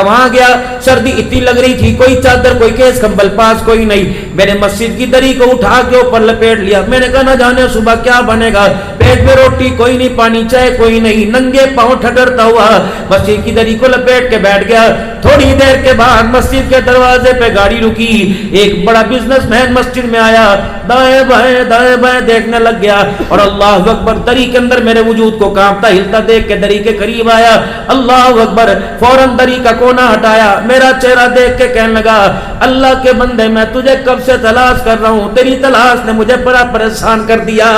وہاں گیا, سردی اتنی لگ رہی تھی, کوئی چادر کوئی کیس کمبل پاس کوئی نہیں. میں نے مسجد کی دری کو اٹھا کے اوپر لپیٹ لیا. میں نے کہا نہ جانے صبح کیا بنے گا, پیٹ میں روٹی کوئی نہیں, پانی چائے کوئی نہیں, ننگے پاؤں ٹھٹرتا ہوا مسجد کی دری کو لپیٹ کے بیٹھ گیا. تھوڑی دیر کے بعد مسجد کے دروازے پہ گاڑی رکی, ایک بڑا بزنس مین مسجد میں آیا, دائیں بائیں دیکھنے لگ گیا, اور اللہ اکبر دری کے اندر میرے وجود کو کانپتا ہلتا دیکھ کے دری کے قریب آیا. اللہ اکبر, فوراً دری کا کونا ہٹایا, میرا چہرہ دیکھ کے کہنے لگا اللہ کے بندے میں تجھے کب سے تلاش کر رہا ہوں, تیری تلاش نے مجھے بڑا پریشان کر دیا.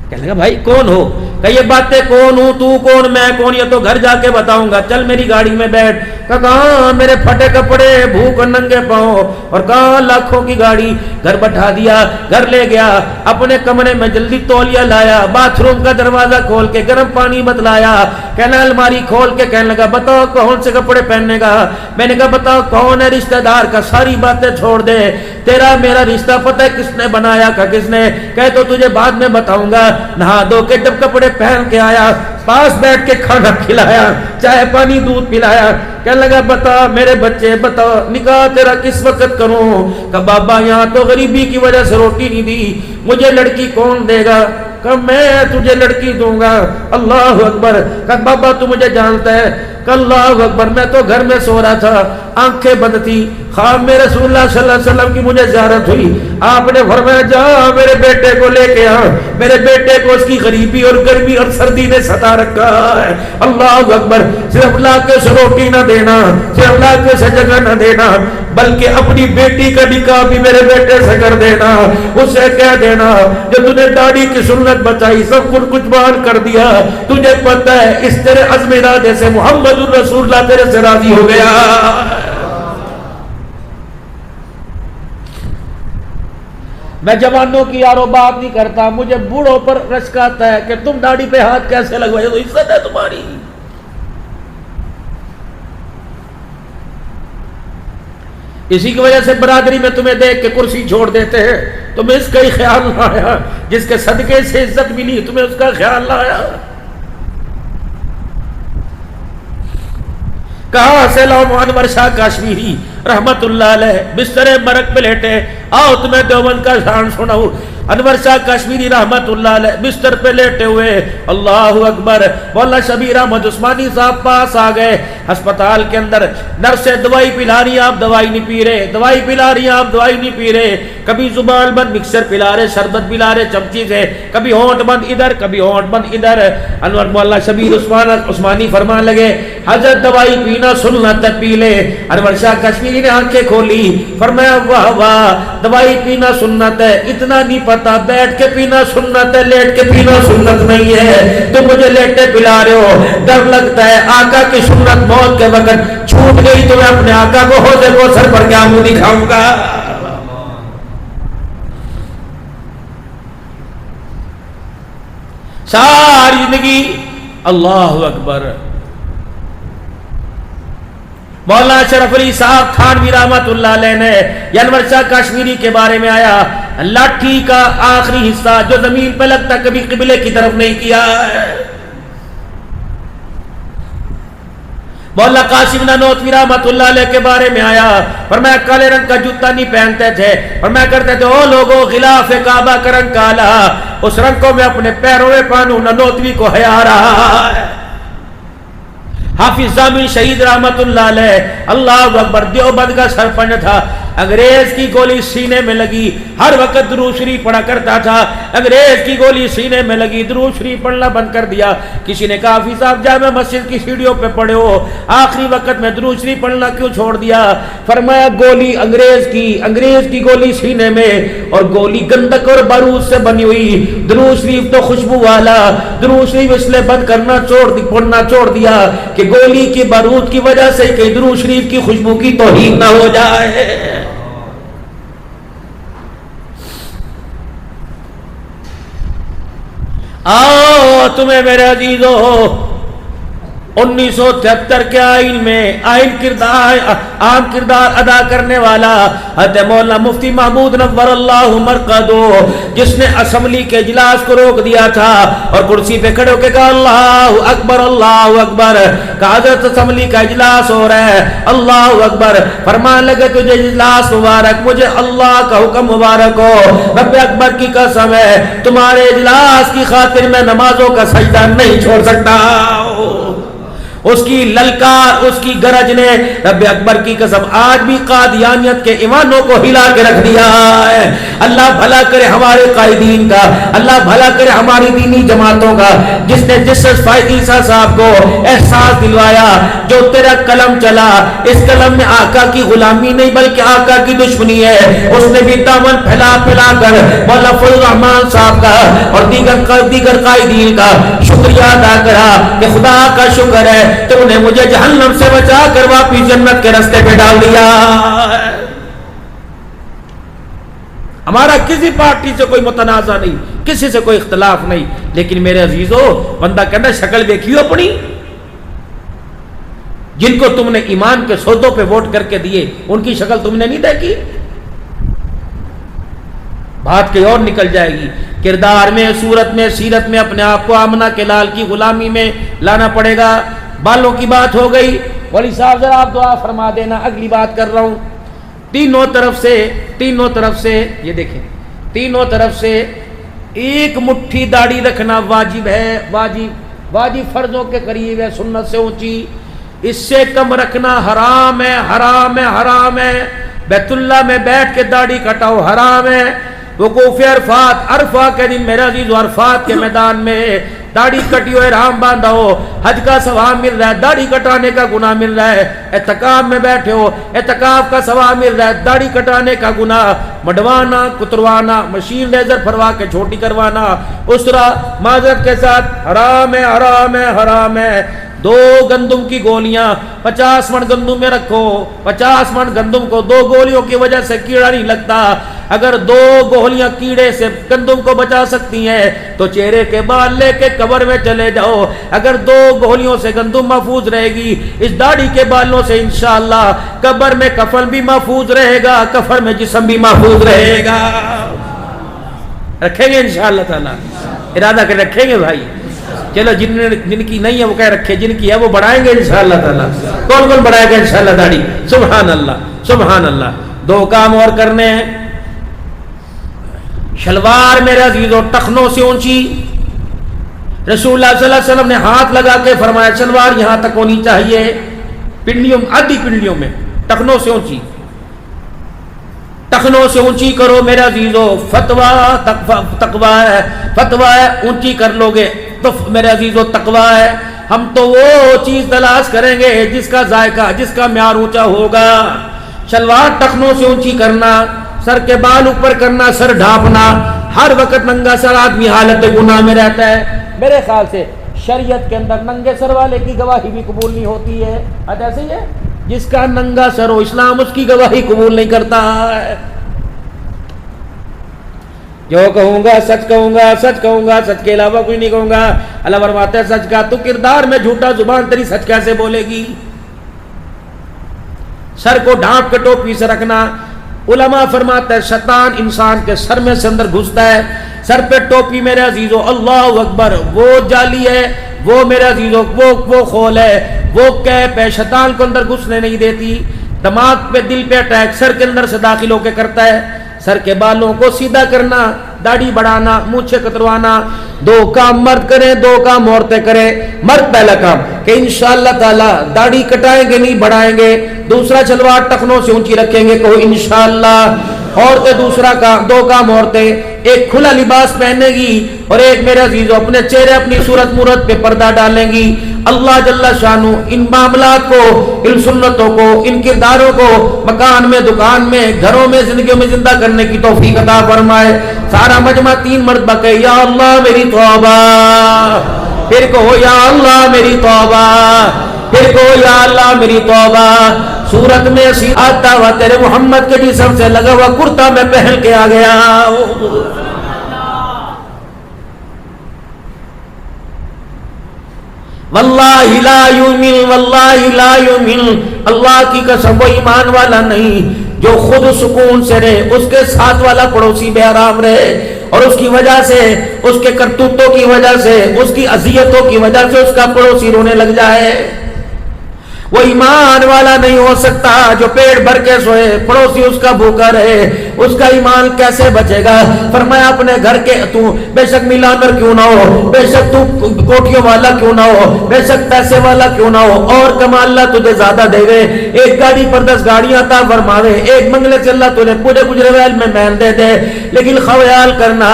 کہنے لگا بھائی کون ہو؟ کہ یہ باتیں کون ہوں, تو کون, میں کون, یہ تو گھر جا کے بتاؤں گا, چل میری گاڑی میں بیٹھ. کہاں میرے پھٹے کپڑے, بھوک اور ننگے پاؤں, اور کہاں لاکھوں کی گاڑی. گھر بٹھا دیا, گھر لے گیا, اپنے کمرے میں جلدی تولیہ لایا, باتھ روم کا دروازہ کھول کے گرم پانی بتلایا, کہنا الماری کھول کے کہنے لگا بتاؤ کون سے کپڑے پہننے کا. میں نے کہا بتاؤ کون ہے رشتہ دار کا, ساری باتیں چھوڑ دے, تیرا میرا رشتہ پتہ ہے کس نے بنایا کا کس نے, کہ تو تجھے بعد میں بتاؤں گا. نہا دھو کے جب کپڑے پہن کے آیا, پاس بیٹھ کے کھانا کھلایا, چائے پانی دودھ پلایا. کہنے لگا بتا میرے بچے بتا, نکاح تیرا کس وقت کروں؟ کہ بابا یہاں تو غریبی کی وجہ سے روٹی نہیں دی, مجھے لڑکی کون دے گا؟ کہ میں تجھے لڑکی دوں گا. اللہ اکبر. کہ بابا تو مجھے جانتا ہے؟ کہ اللہ اکبر, میں تو گھر میں سو رہا تھا, آنکھیں بند تھی, خواب میں رسول اللہ صلی اللہ علیہ وسلم کی مجھے زیارت ہوئی. آپ نے فرمایا جا میرے بیٹے کو لے کے آ, میرے بیٹے کو اس کی غریبی اور گرمی اور سردی نے ستا رکھا ہے. اللہ اکبر. صرف لا کے سے روٹی نہ دینا, صرف لا کے سے جگہ نہ دینا, بلکہ اپنی بیٹی کا نکاح بھی میرے بیٹے سے کر دینا. اسے کہہ دینا جو تُو نے داڑھی کی سنت بچائی سب کچھ بان کر دیا, تجھے پتہ ہے اس تیرے عزم ارادے سے محمد الرسول اللہ تیرے سے راضی ہو گیا. میں جوانوں کی یارو بات نہیں کرتا, مجھے بوڑھوں پر رشک آتا ہے کہ تم داڑھی پہ ہاتھ کیسے لگوائے, تو عزت ہے تمہاری. اسی کی وجہ سے برادری میں تمہیں دیکھ کے کرسی چھوڑ دیتے ہیں, تمہیں اس کا ہی خیال نہ آیا, جس کے صدقے سے عزت ملی تمہیں اس کا خیال نہ آیا. کہاں سے لاؤ انور شاہ کشمیری رحمت اللہ علیہ بستر مرگ پہ لیٹے, آؤ تمہیں دیوبند کا شان سناؤ. انور شاہ کشمیری رحمت اللہ علیہ بستر پہ لیٹے ہوئے, اللہ اکبر, مولانا شبیر احمد عثمانی صاحب پاس آ گئے. ہسپتال کے اندر نرسیں دوائی پلا رہی, آپ دوائی نہیں پی رہے, دوائی پلا رہی, آپ دوائی نہیں پی رہے, کبھی زبان بند مکسر پلا رہے, شربت پلا رہے چمچی سے, کبھی ہونٹ بند ادھر, کبھی ہونٹ بند ادھر. انور مولانا شبیر عثمانی فرمان لگے حضرت دوائی پینا سنت ہے, پی لے. انور شاہ کشمیری نے آنکھیں کھولی, فرمایا واہ واہ, دوائی پینا سنت ہے, اتنا نہیں پتا بیٹھ کے پینا سنت ہے, لیٹ کے پینا سنت نہیں ہے. تو مجھے لیٹے پلا رہے ہو, ڈر لگتا ہے آقا کی سنت موت کے وقت چھوٹ گئی تو میں اپنے آقا کو حوض کوثر پر کیا منہ دکھاؤں گا. ساری زندگی اللہ اکبر. مولانا شرف علی صاحب تھانوی رحمت اللہ علیہ نے انور شاہ کشمیری کے بارے میں آیا, لاٹھی کا آخری حصہ جو زمین پہ لگتا کبھی قبلے کی طرف نہیں کیا ہے. مولانا قاسم نانوتوی رحمت اللہ علیہ کے بارے میں آیا, فرمایا کالے رنگ کا جوتا نہیں پہنتے تھے, فرمایا کرتے تھے او لوگوں غلاف کعبہ کا رنگ کالا, اس رنگ کو میں اپنے پیروں میں پہنوں, نانوتوی کو حیا رہا ہے. حافظ ضامن شہید رحمت اللہ علیہ اللہ اکبر دیوبند کا سرپنچ تھا, انگریز کی گولی سینے میں لگی, ہر وقت درود شریف پڑھا کرتا تھا, انگریز کی گولی سینے میں لگی, درود شریف پڑھنا بند کر دیا. کسی نے کہا حافظ صاحب جامع مسجد کی سیڑھیوں پہ پڑھے ہو, آخری وقت میں درود شریف پڑھنا کیوں چھوڑ دیا؟ فرمایا گولی انگریز کی گولی سینے میں, اور گولی گندک اور بارود سے بنی ہوئی, درود شریف تو خوشبو والا, درود شریف اس لیے بند کرنا پڑھنا چھوڑ دیا کہ گولی کی بارود کی وجہ سے کہ درود شریف کی خوشبو کی توہین نہ ہو جائے. آؤ تمہیں میرے عزیزو, 1973 کے آئین میں عام کردار ادا کرنے والا حضرت مولانا مفتی محمود نور اللہ مرقدو، جس نے اسمبلی کے اجلاس کو روک دیا تھا اور کرسی پہ کھڑے ہو کے کہا اللہ اکبر اللہ اکبر، کہا حضرت اسمبلی کا اجلاس ہو رہا ہے اللہ اکبر، فرمان لگے تجھے اجلاس مبارک، مجھے اللہ کا حکم مبارک ہو، رب اکبر کی قسم ہے تمہارے اجلاس کی خاطر میں نمازوں کا سجدہ نہیں چھوڑ سکتا۔ اس کی للکار، اس کی گرج نے رب اکبر کی قسم آج بھی قادیانیت کے ایوانوں کو ہلا کے رکھ دیا ہے۔ اللہ بھلا کرے ہمارے قائدین کا، اللہ بھلا کرے ہماری دینی جماعتوں کا، جس نے جسٹس فائز عیسیٰ صاحب کو احساس دلوایا جو تیرا قلم چلا، اس قلم میں آقا کی غلامی نہیں بلکہ آقا کی دشمنی ہے، اس نے بھی دامن پھیلا پھیلا کر مولانا فضل الرحمان صاحب کا اور دیگر قائدین کا شکریہ ادا کرا کہ خدا کا شکر ہے تم نے مجھے جہنم سے بچا کر واپس جنت کے راستے پہ ڈال دیا۔ ہمارا کسی پارٹی سے کوئی متنازع نہیں، کسی سے کوئی اختلاف نہیں، لیکن میرے عزیزو بندہ کہنا شکل دیکھیو اپنی، جن کو تم نے ایمان کے سودوں پہ ووٹ کر کے دیے ان کی شکل تم نے نہیں دیکھی، بات کہیں اور نکل جائے گی۔ کردار میں، صورت میں، سیرت میں اپنے آپ کو آمنہ کے لال کی غلامی میں لانا پڑے گا۔ بالوں کی بات ہو گئی، ولی صاحب ذرا آپ دعا فرما دینا، اگلی بات کر رہا ہوں۔ تینوں طرف سے یہ دیکھیں، تینوں طرف سے ایک مٹھی داڑھی رکھنا واجب ہے، واجب فرضوں کے قریب ہے، سنت سے اونچی، اس سے کم رکھنا حرام ہے، حرام ہے، حرام ہے۔ بیت اللہ میں بیٹھ کے داڑھی کٹاؤ حرام ہے۔ وقوف عرفات، عرفہ کے دن میرے عزیز عرفات کے میدان میں داڑھی کٹی ہو، احرام باندھا ہو، حج کا ثواب مل رہا ہے، داڑھی کٹانے کا گناہ مل رہا ہے۔ اعتکاف میں بیٹھے ہو، اعتکاف کا ثواب مل رہا ہے، داڑھی کٹانے کا گناہ، مڈوانا، کتروانا، مشین لیزر پھروا کے چھوٹی کروانا، اسرا معذرت کے ساتھ حرام ہے، حرام ہے، حرام ہے۔ 2 گندم کی گولیاں 50 من گندم میں رکھو، 50 من گندم کو 2 گولیوں کی وجہ سے کیڑا نہیں لگتا۔ اگر 2 گولیاں کیڑے سے گندم کو بچا سکتی ہیں تو چہرے کے بال لے کے قبر میں چلے جاؤ، اگر 2 گولیوں سے گندم محفوظ رہے گی، اس داڑھی کے بالوں سے انشاءاللہ قبر میں کفن بھی محفوظ رہے گا، کفن میں جسم بھی محفوظ رہے گا۔ رکھیں گے انشاءاللہ تعالی، ارادہ کر رکھیں گے بھائی۔ چلو جن کی نہیں ہے وہ کہہ رکھے، جن کی ہے وہ بڑھائیں گے انشاءاللہ تعالی۔ کون کون بڑھائے گا انشاءاللہ داڑھی؟ سبحان اللہ، سبحان اللہ۔ 2 کام اور کرنے ہیں۔ شلوار میرے عزیزوں ٹخنوں سے اونچی، رسول اللہ صلی اللہ علیہ وسلم نے ہاتھ لگا کے فرمایا شلوار یہاں تک ہونی چاہیے، پنڈلیوں، آدھی پنڈلیوں میں، ٹخنوں سے اونچی، ٹخنوں سے اونچی کرو میرے عزیزوں۔ فتویٰ ہے، فتویٰ ہے، اونچی کر لو گے تو میرے عزیزوں تقویٰ ہے۔ ہم تو وہ چیز تلاش کریں گے جس کا ذائقہ، جس کا معیار اونچا ہوگا۔ شلوار ٹخنوں سے اونچی کرنا، سر کے بال اوپر کرنا، سر ڈھانپنا، ہر وقت ننگا سر آدمی حالت گناہ میں رہتا ہے۔ میرے خیال سے شریعت کے اندر ننگے سر والے کی گواہی بھی قبول نہیں ہوتی ہے، ایسے ہی ہے، جس کا ننگا سر ہو اسلام اس کی گواہی قبول نہیں کرتا ہے۔ جو کہوں گا سچ کہوں گا، سچ کہوں گا، سچ کے علاوہ کوئی نہیں کہوں گا۔ اللہ فرماتا ہے سچ کا تو کردار میں جھوٹا، زبان تیری سچ کیسے بولے گی؟ سر کو ڈھانپ کے ٹوپی سے رکھنا، علماء فرماتا ہے شیطان انسان کے سر میں سے اندر گھستا ہے، سر پہ ٹوپی میرے عزیزو اللہ اکبر، وہ جالی ہے، وہ میرے عزیزو وہ خول ہے، وہ کیپ ہے، شیطان کو اندر گھسنے نہیں دیتی۔ دماغ پہ، دل پہ اٹیک سر کے اندر سے داخل ہو کے کرتا ہے۔ سر کے بالوں کو سیدھا کرنا، داڑھی بڑھانا، مونچھیں کتروانا، 2 کام مرد کریں، 2 کام عورتیں کریں۔ مرد پہلا کام کہ انشاءاللہ تعالی داڑھی کٹائیں گے نہیں بڑھائیں گے، دوسرا شلوار ٹخنوں سے اونچی رکھیں گے، کہو انشاءاللہ۔ عورتیں دوسرا کام، 2 کام عورتیں، ایک کھلا لباس پہنے گی اور ایک میرے عزیزو اپنے چہرے، اپنی صورت مورت پہ پردہ ڈالیں گی۔ اللہ جل شانو ان معاملات کو، ان سنتوں کو، ان کرداروں کو مکان میں، دکان میں، گھروں میں، زندگیوں میں زندہ کرنے کی توفیق عطا فرمائے۔ سارا مجمع 3 مرتبہ کہے یا اللہ میری توبہ، پھر کہو یا اللہ میری توبہ، پھر کہو یا اللہ میری توبہ۔ صورت میں آتا ہوا تیرے محمد کے جسم سے لگا ہوا کرتا میں پہن کے آ گیا۔ واللہ لا یؤمن واللہ لا یؤمن، اللہ کی قسم وہ ایمان والا نہیں جو خود سکون سے رہے، اس کے ساتھ والا پڑوسی بے آرام رہے اور اس کی وجہ سے، اس کے کرتوتوں کی وجہ سے، اس کی اذیتوں کی وجہ سے اس کا پڑوسی رونے لگ جائے۔ وہ ایمان والا نہیں ہو سکتا جو پیٹ بھر کے سوئے، پڑوسی اس کا بھوکا رہے، اس کا ایمان کیسے بچے گا؟ فرمایا اپنے گھر کے تو بے شک ملانر کیوں نہ ہو، بے شک تو کوٹھیوں والا کیوں نہ ہو، بے شک پیسے والا کیوں نہ ہو، اور کما اللہ تجھے زیادہ دے گے، ایک گاڑی پر 10 گاڑیاں عطا فرماوے، ایک بنگلے سے اللہ تجھے پورے گجرے میں محل دے دے، لیکن خیال کرنا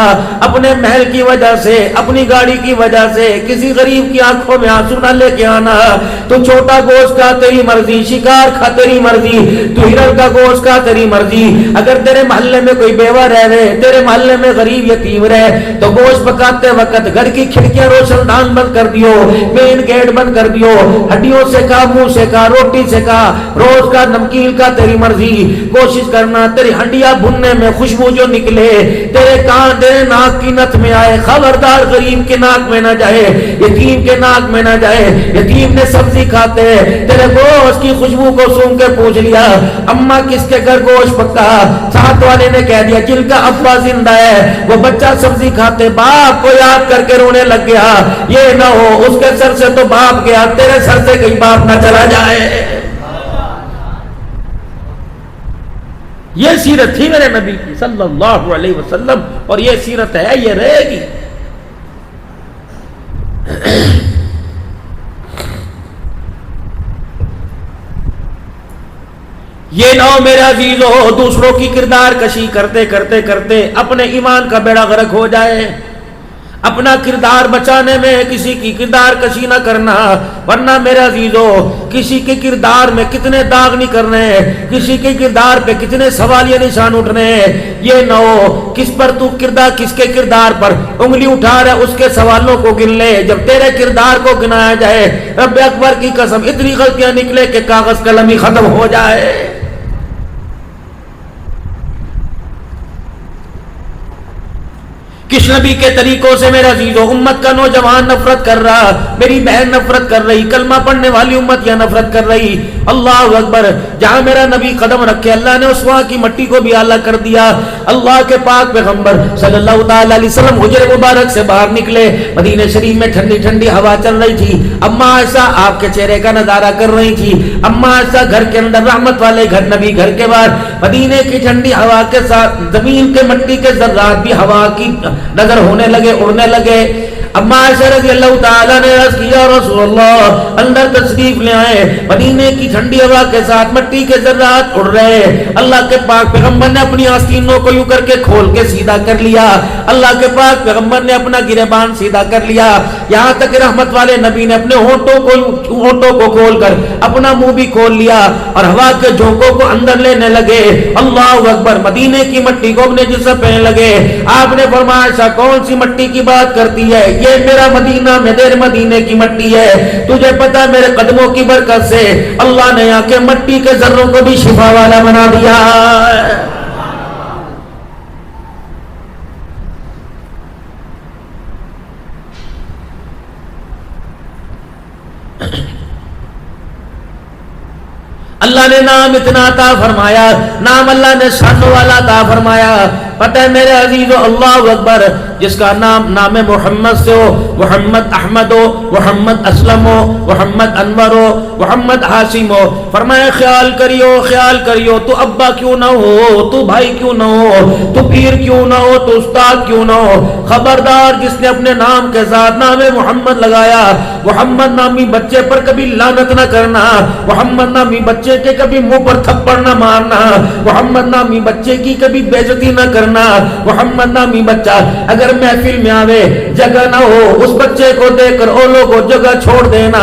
اپنے محل کی وجہ سے، اپنی گاڑی کی وجہ سے کسی غریب کی آنکھوں میں آنسو نہ لے کے آنا۔ تو چھوٹا گوشت کا تیری مرضی، شکار کھا تیری مرضی، تو ہرن کا گوشت کا تیری مرضی، اگر تیرے محلے میں کوئی بیوہ رہے، تیرے محلے میں غریب یتیم رہے، تو گوشت پکاتے وقت گھر کی کھڑکیاں روشن دان بند کر دیو، مین گیٹ بند کر دیو، ہڈیوں سے کا، منہ سے کا، روٹی سے کا، روز کا نمکین کا تیری مرضی، کوشش کرنا تیری ہڈیاں بھننے میں خوشبو جو نکلے تیرے کان تیرے ناک کی نت میں آئے، خبردار غریب کے ناک میں نہ جائے، یتیم کے ناک میں نہ جائے۔ یتیم نے سبزی کھاتے تیرے گوشت کی خوشبو کو سونگ کے پوچھ لیا اماں کس کے گھر گوشت پکا، ساتھ والے نے کہہ دیا جن کا ابا زندہ ہے، وہ بچہ سبزی کھاتے باپ کو یاد کر کے رونے لگ گیا، یہ نہ ہو اس کے سر سے تو باپ گیا، تیرے سر سے کہیں باپ نہ چلا جائے۔ یہ سیرت تھی میرے نبی کی صلی اللہ علیہ وسلم، اور یہ سیرت ہے، یہ رہے گی۔ یہ نہ ہو میرے عزیزو دوسروں کی کردار کشی کرتے کرتے کرتے اپنے ایمان کا بیڑا غرق ہو جائے۔ اپنا کردار بچانے میں کسی کی کردار کشی نہ کرنا، ورنہ میرے عزیزو کسی کے کردار میں کتنے داغ نہیں کرنے، کسی کے کردار پہ کتنے سوالیہ نشان اٹھنے، یہ نہ ہو کس پر تو کردار، کس کے کردار پر انگلی اٹھا رہا ہے اس کے سوالوں کو گن لے، جب تیرے کردار کو گنایا جائے رب اکبر کی قسم اتنی غلطیاں نکلے کہ کاغذ قلم ہی ختم ہو جائے۔ کس نبی کے طریقوں سے میرا عزیزو امت کا نوجوان نفرت کر رہا، میری بہن نفرت کر رہی، کلمہ پڑھنے والی امت یا نفرت کر رہی۔ اللہ اکبر، جہاں میرا نبی قدم رکھے اللہ نے اس وہاں کی مٹی کو بھی اعلیٰ کر دیا۔ اللہ کے پاک پیغمبر صلی اللہ تعالی علیہ وسلم حجرے مبارک سے باہر نکلے، مدینہ شریف میں ٹھنڈی ٹھنڈی ہوا چل رہی تھی، اماں عائشہ آپ کے چہرے کا نظارہ کر رہی تھی، اماں عائشہ گھر کے اندر رحمت والے گھر، نبی گھر کے باہر، مدینے کی ٹھنڈی ہوا کے ساتھ زمین کے مٹی کے ذرات بھی ہوا کی نظر ہونے لگے، اڑنے لگے۔ اماں عائشہ رضی اللہ تعالیٰ نے عرض کیا رسول اللہ اندر تشریف لے آئے، مدینے کی ٹھنڈی ہوا کے ساتھ مٹی کے ذرات اڑ رہے، اللہ کے پاک پیغمبر نے اپنی آستینوں کو یوں کر کے کھول کے سیدھا کر لیا، اللہ کے پاک پیغمبر نے اپنا گریبان سیدھا کر لیا، یہاں تک رحمت والے نبی نے اپنے ہونٹوں کو کھول کر اپنا منہ بھی کھول لیا اور ہوا کے جھونکوں کو اندر لینے لگے۔ اللہ اکبر، مدینے کی مٹی کو اپنے جسم پہنے لگے۔ آپ نے فرمایا کون سی مٹی کی بات کرتی ہے؟ یہ میرا مدینہ میں تیرے مدینے کی مٹی ہے، تجھے پتا میرے قدموں کی برکت سے اللہ نے یہاں کے مٹی کے ذروں کو بھی شفا والا بنا دیا۔ اللہ نے نام اتنا عطا فرمایا، نام اللہ نے شان والا عطا فرمایا۔ پتہ ہے میرے عزیزو اللہ اکبر، جس کا نام محمد سے ہو، محمد احمد ہو، محمد اسلم ہو، محمد انور ہو، محمد حاسم ہو، فرمایا خیال کریو تو ابا کیوں نہ ہو، تو بھائی کیوں نہ ہو، تو پیر کیوں نہ ہو، تو استاد کیوں نہ ہو، خبردار جس نے اپنے نام کے ساتھ نام محمد لگایا، محمد نامی بچے پر کبھی لعنت نہ کرنا، محمد نامی بچے کے کبھی منہ پر تھپڑ نہ مارنا، محمد نامی بچے کی کبھی بے عزتی نہ کرنا۔ محمد نامی بچہ اگر محفل میں آوے جگہ نہ ہو، اس بچے کو دیکھ کر او لوگوں جگہ چھوڑ دینا،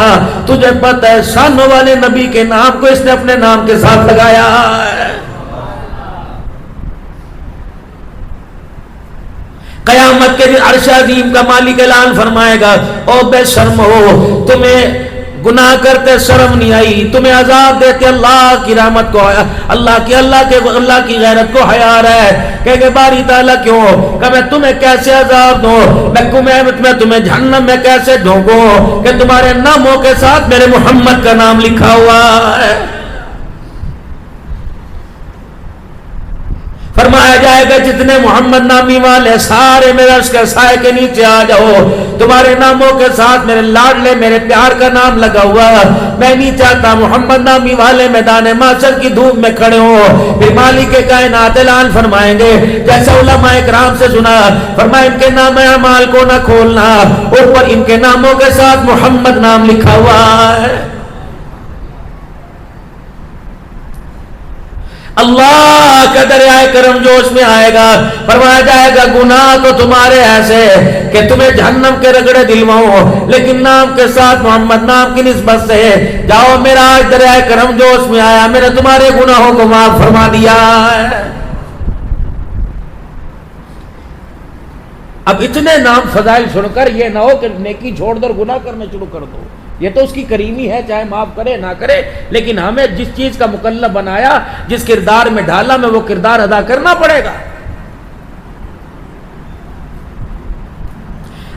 تجھے پتہ ہے شان والے نبی کے نام کو اس نے اپنے نام کے ساتھ لگایا۔ قیامت کے دن عرش عظیم کا مالک اعلان فرمائے گا، او بے شرم ہو، تمہیں گناہ کرتے شرم نہیں آئی، تمہیں عذاب دیتے اللہ کی رحمت کو، اللہ کی غیرت کو حیا ہے کہ باری تعالیٰ کیوں کہ میں تمہیں کیسے عذاب دوں، میں تمہیں جہنم میں کیسے ڈھونکوں کہ تمہارے ناموں کے ساتھ میرے محمد کا نام لکھا ہوا ہے۔ فرمایا جائے گا جتنے محمد نامی والے سارے میرے عرش کے سائے کے نیچے آ جاؤ، تمہارے ناموں کے ساتھ میرے لاڈلے میرے پیار کا نام لگا ہوا، میں نہیں چاہتا محمد نامی والے میدان محشر کی دھوپ میں کھڑے ہوں۔ پھر مالک کائنات اعلان فرمائیں گے جیسے علماء کرام سے سنا، فرمایا ان کے نام اعمال کو نہ کھولنا، اوپر ان کے ناموں کے ساتھ محمد نام لکھا ہوا ہے۔ اللہ کا دریائے کرم جوش میں آئے گا، فرمایا جائے گا گناہ تو تمہارے ایسے کہ تمہیں جہنم کے رگڑے دلواؤں، لیکن نام کے ساتھ محمد نام کی نسبت سے جاؤ میرا آج دریائے کرم جوش میں آیا، میرے تمہارے گناہوں کو معاف فرما دیا ہے۔ اب اتنے نام فضائل سن کر یہ نہ ہو کہ نیکی چھوڑ دو اور گناہ کرنے شروع کر دو، یہ تو اس کی کریمی ہے، چاہے معاف کرے نہ کرے، لیکن ہمیں جس چیز کا مکلف بنایا، جس کردار میں ڈالا، میں وہ کردار ادا کرنا پڑے گا۔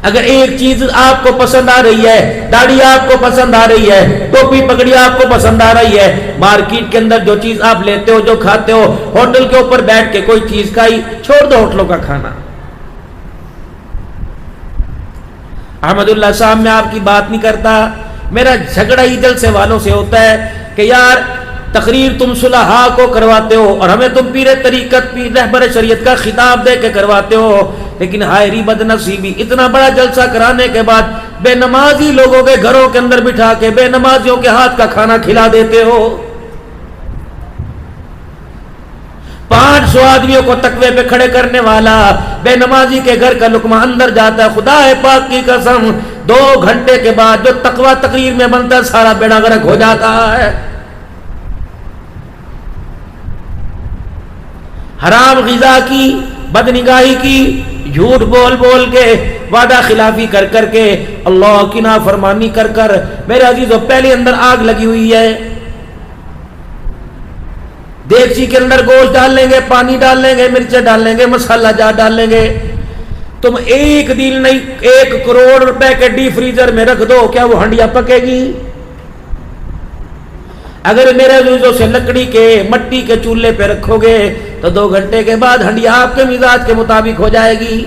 اگر ایک چیز آپ کو پسند آ رہی ہے، داڑھی آپ کو پسند آ رہی ہے، ٹوپی پگڑی آپ کو پسند آ رہی ہے، مارکیٹ کے اندر جو چیز آپ لیتے ہو، جو کھاتے ہو، ہوٹل کے اوپر بیٹھ کے کوئی چیز کھائی، چھوڑ دو ہوٹلوں کا کھانا۔ احمد اللہ صاحب میں آپ کی بات نہیں کرتا، میرا جھگڑا ہی جلسے والوں سے ہوتا ہے کہ یار تقریر تم صلحاء کو کرواتے ہو اور ہمیں تم پیر طریقت، پیر رہبر شریعت کا خطاب دے کے کرواتے ہو، لیکن ہائری بد نصیبی، اتنا بڑا جلسہ کرانے کے بعد بے نمازی لوگوں کے گھروں کے اندر بٹھا کے بے نمازیوں کے ہاتھ کا کھانا کھلا دیتے ہو۔ 500 آدمیوں کو تقوی پہ کھڑے کرنے والا بے نمازی کے گھر کا لقمہ اندر جاتا ہے، خدا پاک کی قسم 2 گھنٹے کے بعد جو تقوی تقریر میں بنتا ہے سارا بیڑا غرق ہو جاتا ہے۔ حرام غذا کی، بدنگاہی کی، جھوٹ بول بول کے، وعدہ خلافی کر کر کے، اللہ کی نافرمانی کر کر، میرے عزیزو پہلے اندر آگ لگی ہوئی ہے۔ دیگچی کے اندر گوشت ڈال لیں گے، پانی ڈال لیں گے، مرچیں ڈال لیں گے، مسالہ جات ڈال لیں گے، تم ایک دن نہیں 1 کروڑ روپے کے ڈی فریزر میں رکھ دو، کیا وہ ہنڈیا پکے گی؟ اگر میرے عزیزوں سے لکڑی کے مٹی کے چولہے پہ رکھو گے تو 2 گھنٹے کے بعد ہنڈیا آپ کے مزاج کے مطابق ہو جائے گی۔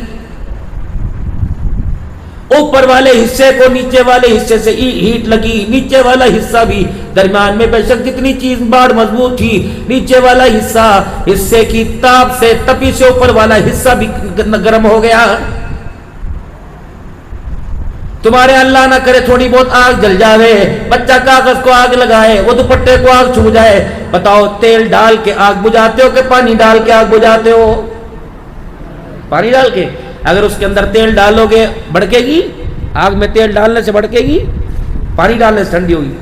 اوپر والے حصے کو نیچے والے حصے سے ہیٹ لگی، نیچے والا حصہ بھی، درمیان میں بے شک جتنی چیز باڑ مضبوط تھی، نیچے والا حصے کی تاپ سے، تپی سے اوپر والا حصہ بھی گرم ہو گیا۔ تمہارے اللہ نہ کرے تھوڑی بہت آگ جل جاوے، بچہ کاغذ کو آگ لگائے، وہ دوپٹے کو آگ چھو جائے، بتاؤ تیل ڈال کے آگ بجھاتے ہو کہ پانی ڈال کے آگ بجھاتے ہو؟ پانی ڈال کے۔ اگر اس کے اندر تیل ڈالو گے بھڑکے گی؟ آگ میں تیل ڈالنے سے بھڑکے گی؟ پانی ڈالنے سے ٹھنڈی ہوگی؟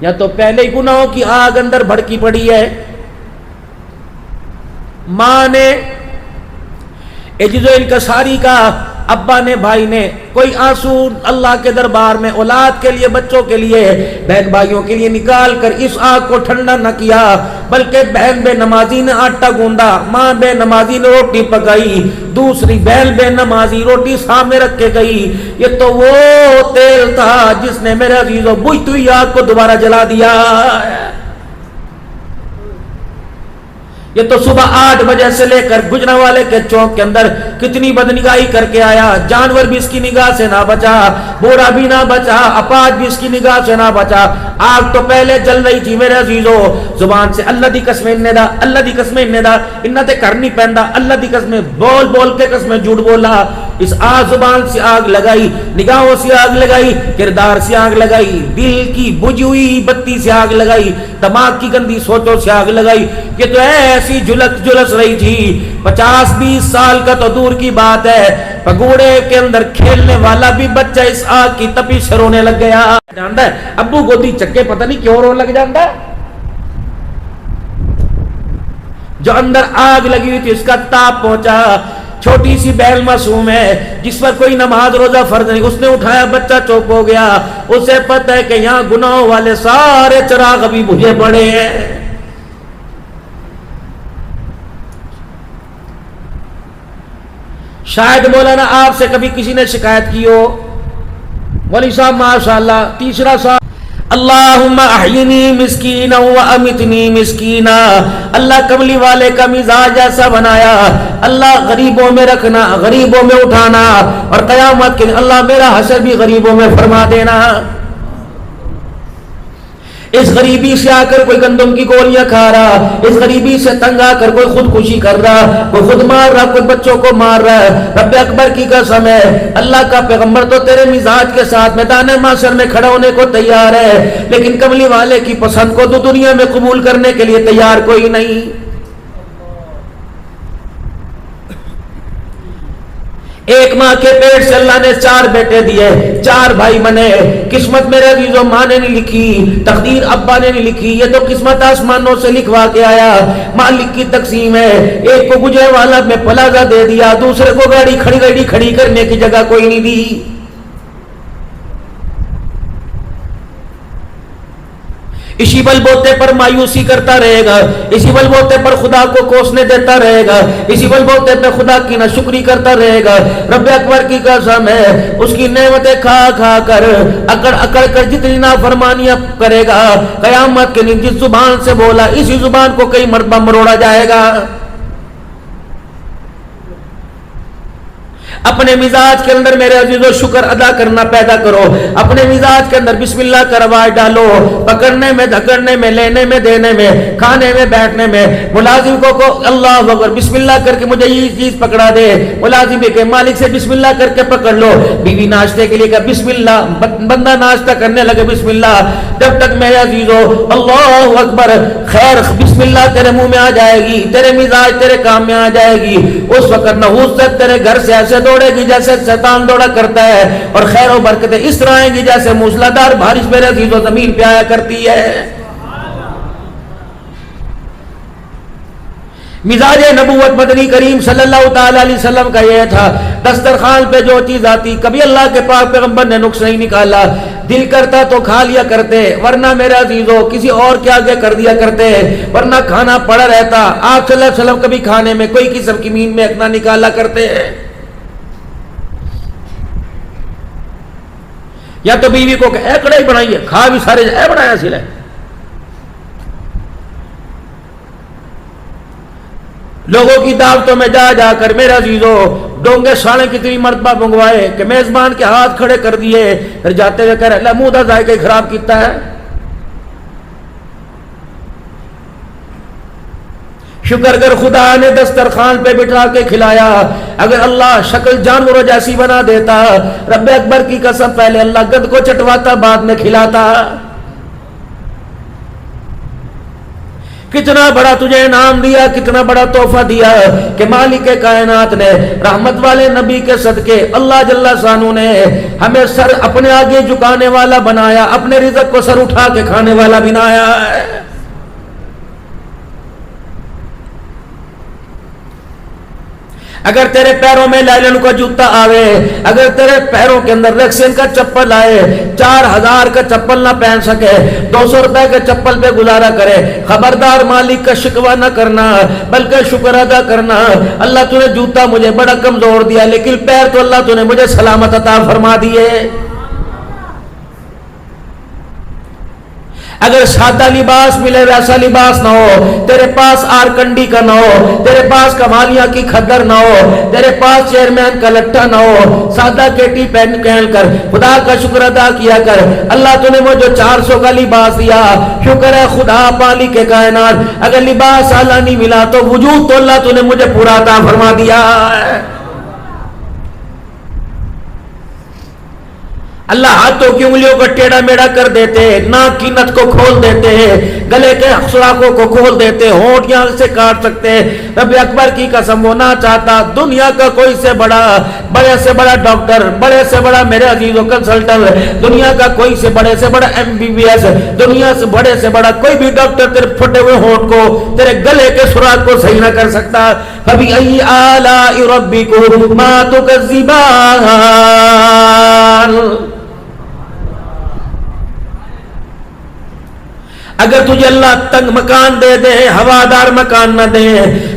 یا تو پہلے ہی گناہوں کی آگ اندر بھڑکی پڑی ہے۔ ماں نے عجز و انکساری کا، ابا نے، بھائی نے، کوئی آنسو اللہ کے دربار میں اولاد کے لیے، بچوں کے لیے، بہن بھائیوں کے لیے نکال کر اس آگ کو ٹھنڈا نہ کیا، بلکہ بہن بے نمازی نے آٹا گوندا، ماں بے نمازی نے روٹی پکائی، دوسری بہن بے نمازی روٹی سامنے رکھ کے گئی۔ یہ تو وہ تیل تھا جس نے میرے عزیزوں بجھتی ہوئی آگ کو دوبارہ جلا دیا۔ یہ تو صبح 8 بجے سے لے کر گجرانوالے کے چوک کے اندر کتنی بدنگاہی کر کے آیا، جانور بھی اس کی نگاہ سے نہ بچا، بوڑھا بھی نہ بچا، اپاہج بھی اس کی نگاہ سے نہ بچا۔ آگ تو پہلے جل رہی تھی میرے عزیزو، زبان سے اللہ دی قسمیں انہیں دا، اللہ دی قسمیں انہیں دا، انہ تے کرنی پہندا، اللہ دی قسمیں بول بول کے قسمیں جھوٹ بولا۔ اس زبان سے آگ لگائی، نگاہوں سے آگ لگائی، کردار سے آگ لگائی، دل کی بجھی ہوئی بتی سے آگ لگائی، دماغ کی گندی سوچوں سے آگ لگائی۔ یہ تو ایسی جلس رہی تھی، 50-20 سال کا تو دور کی بات ہے، پگوڑے کے اندر کھیلنے والا بھی بچہ اس آگ کی تپش سے رونے لگ گیا۔ جانتا ہے ابو گودی چکے پتہ نہیں کیوں رونے لگ جانتا ہے؟ جو اندر آگ لگی ہوئی تھی اس کا تاپ پہنچا، چھوٹی سی بیل معصوم ہے جس پر کوئی نماز روزہ فرض نہیں، اس نے اٹھایا، بچہ چوپ ہو گیا، اسے پتہ ہے کہ یہاں گناہوں والے سارے چراغ ابھی بجھے پڑے ہیں۔ شاید مولانا آپ سے کبھی کسی نے شکایت کی ہو، مولوی صاحب ماشاءاللہ تیسرا سال، اللہم احینی مسکینا و امتنی مسکینا، اللہ کملی والے کا مزاج ایسا بنایا، اللہ غریبوں میں رکھنا، غریبوں میں اٹھانا، اور قیامت کے اللہ میرا حشر بھی غریبوں میں فرما دینا۔ اس غریبی سے آ کر کوئی گندم کی گولیاں کھا رہا، اس غریبی سے تنگ آ کر کوئی خودکشی کر رہا، کوئی خود مار رہا، کوئی بچوں کو مار رہا ہے، رب اکبر کی قسم ہے اللہ کا پیغمبر تو تیرے مزاج کے ساتھ میدان محشر میں کھڑا ہونے کو تیار ہے، لیکن کملی والے کی پسند کو تو دنیا میں قبول کرنے کے لیے تیار کوئی نہیں۔ ایک ماں کے پیٹ سے اللہ نے 4 بیٹے دیے، 4 بھائی بنے، قسمت میرے عزیزوں ماں نے نہیں لکھی، تقدیر ابا نے نہیں لکھی، یہ تو قسمت آسمانوں سے لکھوا کے آیا، مالک کی تقسیم ہے۔ ایک کو گجرے والا میں پلازہ دے دیا، دوسرے کو گاڑی کھڑی کرنے کی جگہ کوئی نہیں دی۔ اسی بل بوتے پر مایوسی کرتا رہے گا، اسی بل بوتے پر خدا کو کوسنے دیتا رہے گا، اسی بل بوتے پر خدا کی ناشکری کرتا رہے گا۔ رب اکبر کی قسم ہے اس کی نعمتیں کھا کھا کر اکڑ کر جتنی نافرمانیاں کرے گا، قیامت کے دن جس زبان سے بولا اسی زبان کو کئی مرتبہ مروڑا جائے گا۔ اپنے مزاج کے اندر میرے عزیزو شکر ادا کرنا پیدا کرو، اپنے مزاج کے اندر بسم اللہ کا رواج ڈالو، پکڑنے میں، دھکڑنے میں، لینے میں، دینے میں، کھانے میں، بیٹھنے میں۔ ملازم کو اللہ اکبر بسم اللہ کر کے مجھے یہ چیز پکڑا دے، ملازم کے مالک سے بسم اللہ کر کے پکڑ لو، بیوی ناشتے کے لیے کہ بسم اللہ، بندہ ناشتہ کرنے لگے بسم اللہ، جب تک میرے عزیزو اللہ اکبر خیر بسم اللہ تیرے منہ میں آ جائے گی، تیرے مزاج تیرے کام میں آ جائے گی، اس وقت نحوست تیرے گھر سے ایسے دوڑے گی جیسے شیطان دوڑا کرتا ہے، اور خیر و برکتیں اس طرح آئیں گی جیسے موسلادھار بارش میرے عزیزو زمین پہ آیا کرتی ہے۔ مزاج نبوت مدنی کریم صلی اللہ تعالی علیہ وسلم کا یہ تھا، دسترخوان پہ جو چیز آتی کبھی اللہ کے پاک پیغمبر نے نقص نہیں نکالا، دل کرتا تو کھا لیا کرتے، ورنہ میرے عزیزو کسی اور کے آگے کر دیا کرتے، ورنہ کھانا پڑا رہتا۔ آپ صلی اللہ علیہ وسلم کبھی کھانے میں کوئی قسم کی مین میں نہ نکالا کرتے، یا تو بیوی کو کہ اے کڑھائی بنائیے، کھا بھی سارے اے بنایا سلے۔ لوگوں کی دعوتوں میں جا جا کر میرے عزیزو ڈونگے ساڑے کتنی مرتبہ منگوائے کہ میزبان کے ہاتھ کھڑے کر دیے، پھر جاتے ہوئے کہہ رہے اللہ منہ دا ذائقہ خراب کیتا ہے۔ شکر کر خدا نے دسترخوان پہ بٹھا کے کھلایا، اگر اللہ شکل جانوروں جیسی بنا دیتا، رب اکبر کی قسم پہلے اللہ گد کو چٹواتا بعد میں کھلاتا۔ کتنا بڑا تجھے انعام دیا، کتنا بڑا تحفہ دیا کہ مالک کائنات نے رحمت والے نبی کے صدقے اللہ جل شانہ نے ہمیں سر اپنے آگے جھکانے والا بنایا، اپنے رزق کو سر اٹھا کے کھانے والا بنایا ہے۔ اگر تیرے پیروں میں لائلن کا جوتا آوے، اگر تیرے پیروں کے اندر ریکسن کا چپل آئے، 4000 کا چپل نہ پہن سکے، 200 روپے کے چپل پہ گزارا کرے، خبردار مالک کا شکوہ نہ کرنا بلکہ شکر ادا کرنا۔ اللہ تو نے جوتا مجھے بڑا کمزور دیا لیکن پیر تو اللہ تو نے مجھے سلامت عطا فرما دیے۔ اگر سادہ لباس ملے ویسا لباس نہ ہو، تیرے پاس آرکنڈی کا نہ ہو، تیرے پاس کمالیاں کی کھدر نہ ہو، تیرے پاس چیئرمین کا لٹھا نہ ہو، سادہ کیٹی پہن کر خدا کا شکر ادا کیا کر۔ اللہ تو نے مجھے 400 کا لباس دیا، شکر ہے خدا مالک کے کائنات۔ اگر لباس اعلیٰ نہیں ملا تو وجود تو اللہ تو نے مجھے پورا عطا فرما دیا ہے۔ اللہ ہاتھوں کی انگلیوں کو ٹیڑھا میڑھا کر دیتے، ناک کی نت کو کھول دیتے، گلے کے سوراخوں کو کھول دیتے، ہونٹ یہاں سے کاٹ سکتے۔ رب اکبر کی قسم وہ نہ چاہتا دنیا کا کوئی سے بڑا، بڑے سے بڑا ڈاکٹر، بڑے سے بڑا میرے عزیز و کنسلٹنٹ، دنیا کا کوئی سے بڑے سے بڑا MBBS، دنیا سے بڑے سے بڑا کوئی بھی ڈاکٹر تیرے پھٹے ہوئے ہونٹ کو، تیرے گلے کے سوراخ کو صحیح نہ کر سکتا۔ فَبِأَيِّ آلَاءِ رَبِّكُمَا تُكَذِّبَانِ۔ اگر تجھے اللہ تنگ مکان دے دے، ہوادار مکان نہ دے،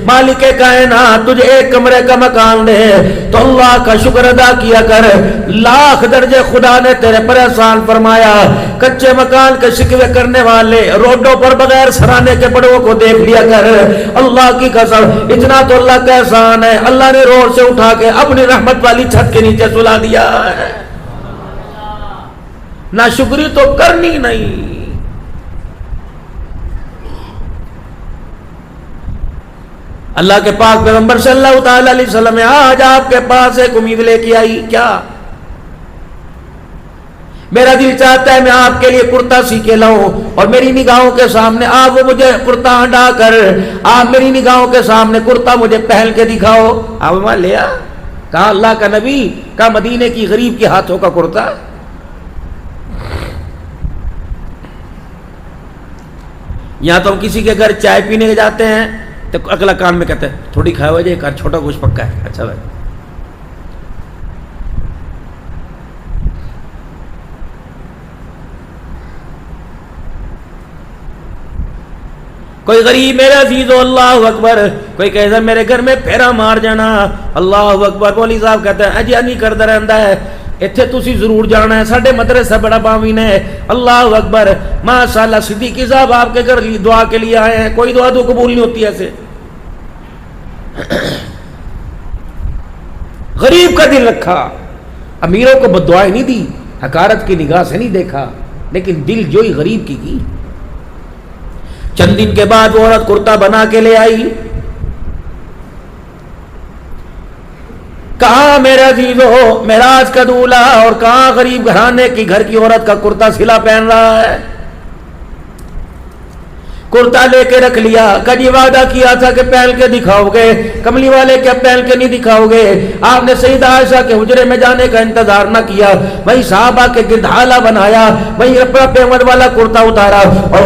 مالک کائنات تجھے ایک کمرے کا مکان دے، تو اللہ کا شکر ادا کیا کر۔ لاکھ درجے خدا نے تیرے پر احسان فرمایا۔ کچے مکان کے شکوے کرنے والے روڈوں پر بغیر سرانے کے بڑوں کو دیکھ لیا کر۔ اللہ کی قسم اتنا تو اللہ کا احسان ہے، اللہ نے روڈ سے اٹھا کے اپنی رحمت والی چھت کے نیچے سلا دیا ہے۔ ناشکری تو کرنی نہیں۔ اللہ کے پاک پیغمبر صلی اللہ تعالی علیہ وسلم نے آج آپ کے پاس ایک امید لے کے آئی، کیا؟ میرا دل چاہتا ہے میں آپ کے لیے کرتا سی کے لاؤں، اور میری نگاہوں کے سامنے آپ وہ مجھے کرتا ہٹا کر، آپ میری نگاہوں کے سامنے کرتا مجھے پہن کے دکھاؤ۔ آپ وہاں لیا، کہا اللہ کا نبی، کہا مدینے کی غریب کے ہاتھوں کا کرتا۔ یہاں تو ہم کسی کے گھر چائے پینے جاتے ہیں تو اگلا کان میں کہتے ہیں تھوڑی کھائے ہو جائے، چھوٹا کچھ پکا ہے، اچھا بھائی۔ کوئی غریب میرے عزیزو اللہ اکبر، کوئی کہتا میرے گھر میں پھیرا مار جانا، اللہ اکبر۔ مولوی صاحب کہتے ہیں اجی نہیں کرتا رہتا ہے، اتھے تسی ضرور جانا ہے، ساڈے مدرسہ بڑا باوین ہے، اللہ اکبر۔ ماشاءاللہ صدیقی صاحب آپ کے گھر دعا کے لیے آئے ہیں، کوئی دعا تو قبول نہیں ہوتی ایسے۔ غریب کا دل رکھا، امیروں کو بد دعائیں نہیں دی، حقارت کی نگاہ سے نہیں دیکھا، لیکن دل جوئی غریب کی۔ چند دن کے بعد وہ عورت کرتا بنا کے لے آئی، کہاں میرے عزیزو معراج کا دولہا اور کہاں غریب گھرانے کی گھر کی عورت کا کرتا سلا پہن رہا ہے۔ کرتا لے کے رکھ لیا، کبھی وعدہ کیا تھا کہ پہن کے دکھاؤ گے، کملی والے کیا پہن کے نہیں دکھاؤ گے؟ آپ نے سیدہ عائشہ کے حجرے میں جانے کا انتظار نہ کیا، وہی صحابہ کے گرد حالہ بنایا، وہی اپنا پیمد والا کرتا اتارا اور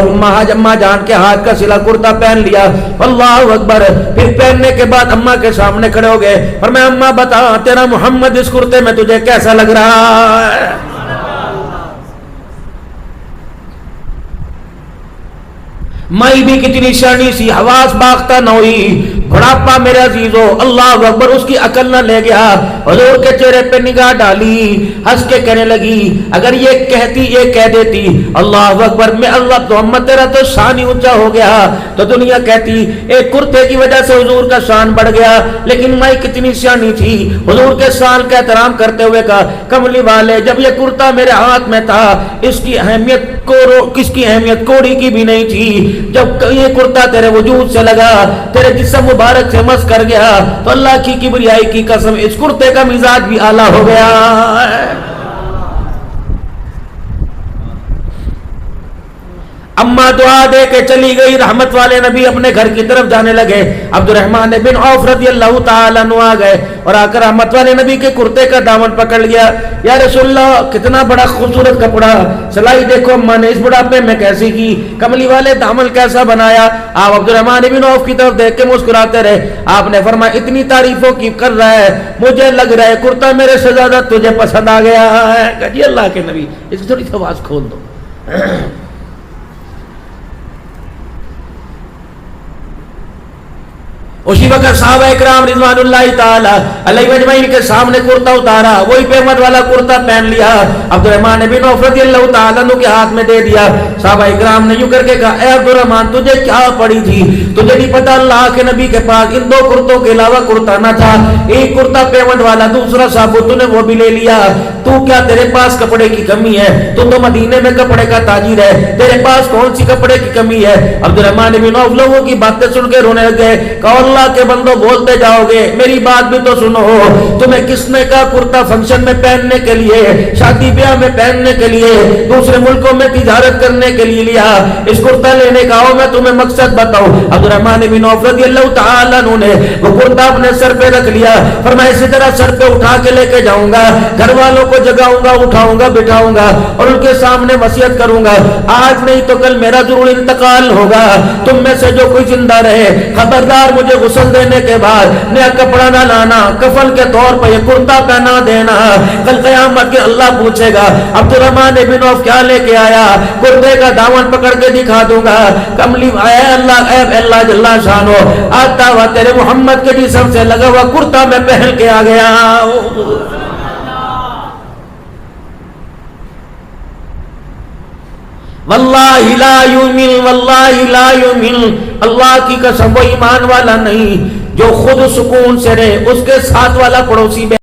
اماں جان کے ہاتھ کا سلا کرتا پہن لیا، اللہ اکبر۔ پھر پہننے کے بعد اماں کے سامنے کھڑے ہو گئے، اور میں اماں بتا تیرا محمد اس کرتے میں تجھے کیسا لگ رہا ہے؟ مائی بھی کتنی شانی سی، حواس باختہ نہ ہوئی، بڑھاپا میرے عزیزو اللہ اکبر اس کی عقل نہ لے گیا۔ حضور کے چہرے پہ نگاہ ڈالی، ہنس کے کہنے لگی اگر یہ کہتی، یہ کہہ دیتی اللہ اکبر میں اللہ محمد تیرا تو شان ہی اونچا ہو گیا، تو دنیا کہتی ایک کرتے کی وجہ سے حضور کا شان بڑھ گیا۔ لیکن مائی کتنی شانی تھی، حضور کے شان کا احترام کرتے ہوئے کہا کملی والے جب یہ کرتا میرے ہاتھ میں تھا اس کی اہمیت کوڑی کی بھی نہیں تھی، جب یہ کرتا تیرے وجود سے لگا، تیرے جسم مبارک سے مس کر گیا، تو اللہ کی کبریائی کی قسم اس کرتے کا مزاج بھی اعلیٰ ہو گیا ہے۔ اماں دعا دے کے چلی گئی، رحمت والے نبی اپنے گھر کی طرف جانے لگے، عبد الرحمن بن عوف رضی اللہ تعالیٰ عنہ آ گئے اور آ کر رحمت والے نبی کے کرتے کا دامن پکڑ لیا، یا رسول اللہ کتنا بڑا خوبصورت کپڑا، سلائی دیکھو اماں نے اس بڑھاپے میں کیسی کی، کملی والے دامن کیسا بنایا۔ آپ عبد الرحمن بن عوف کی طرف دیکھ کے مسکراتے رہے، آپ نے فرمایا اتنی تعریفوں کی کر رہا ہے، مجھے لگ رہا ہے کرتا میرے سے زیادہ تجھے پسند آ گیا ہے۔ جی اللہ کے نبی اس کی تھوڑی سی آواز کھول دو۔ اسی وقت صحابہ اکرام رضوان اللہ تعالی علیہ اجمعین کے سامنے کرتا اتارا، وہی پیمد والا کرتا پہن لیا، عبد الرحمن بن عوف رضی اللہ تعالیٰ عنہ کے ہاتھ میں دے دیا۔ صحابہ اکرام نے یوں کر کے کہا اے عبد الرحمن تجھے کیا پڑی تھی، تجھے نہیں پتا اللہ کے نبی کے پاس ان دو کرتوں کے علاوہ کرتا نہ تھا، ایک کرتا پیمد والا دوسرا صاحب تو نے وہ بھی لے لیا، تو کیا تیرے پاس کپڑے کی کمی ہے؟ تو مدینے میں کپڑے کا تاجر ہے، تیرے پاس کون سی کپڑے کی کمی ہے؟ عبد الرحمن بن عوف لوگوں کی باتیں سن کے رونے لگے، کہا اللہ کے بندوں بولتے جاؤ گے، میری بات بھی تو سنو، تمہیں کس نے کہا کرتا فنکشن میں پہننے کے لیے، شادی بیاہ میں پہننے کے لیے، دوسرے ملکوں میں تجارت کرنے کے لیے لیا؟ اس کرتا لینے کا آؤ میں تمہیں مقصد بتاؤں۔ عبدالرحمن بن عوف رضی اللہ تعالیٰ عنہ نے وہ کرتا اپنے سر پہ رکھ لیا، فرمایا اسی طرح سر پہ اٹھا کے لے کے جاؤں گا، گھر والوں کو جگاؤں گا، اٹھاؤں گا، بٹھاؤں گا اور ان کے سامنے وصیت کروں گا، آج نہیں تو کل میرا ضرور انتقال ہوگا، تم میں سے جو کوئی زندہ رہے خبردار مجھے غسل دینے کے بعد نیا کپڑا نہ لانا، کفن کے طور پر یہ کرتا پہنا دینا، کل قیامت کے اللہ پوچھے گا عبدالرحمن بن عوف کیا لے کے آیا؟ کرتے کا دامن پکڑ کے دکھا دوں گا، کملی اے اللہ جل شانو، آتا ہوا تیرے محمد کے جسم سے لگا ہوا کرتا میں پہن کے آ گیا۔ واللہ لا یؤمن، واللہ لا یؤمن، اللہ کی قسم وہ ایمان والا نہیں جو خود سکون سے رہے، اس کے ساتھ والا پڑوسی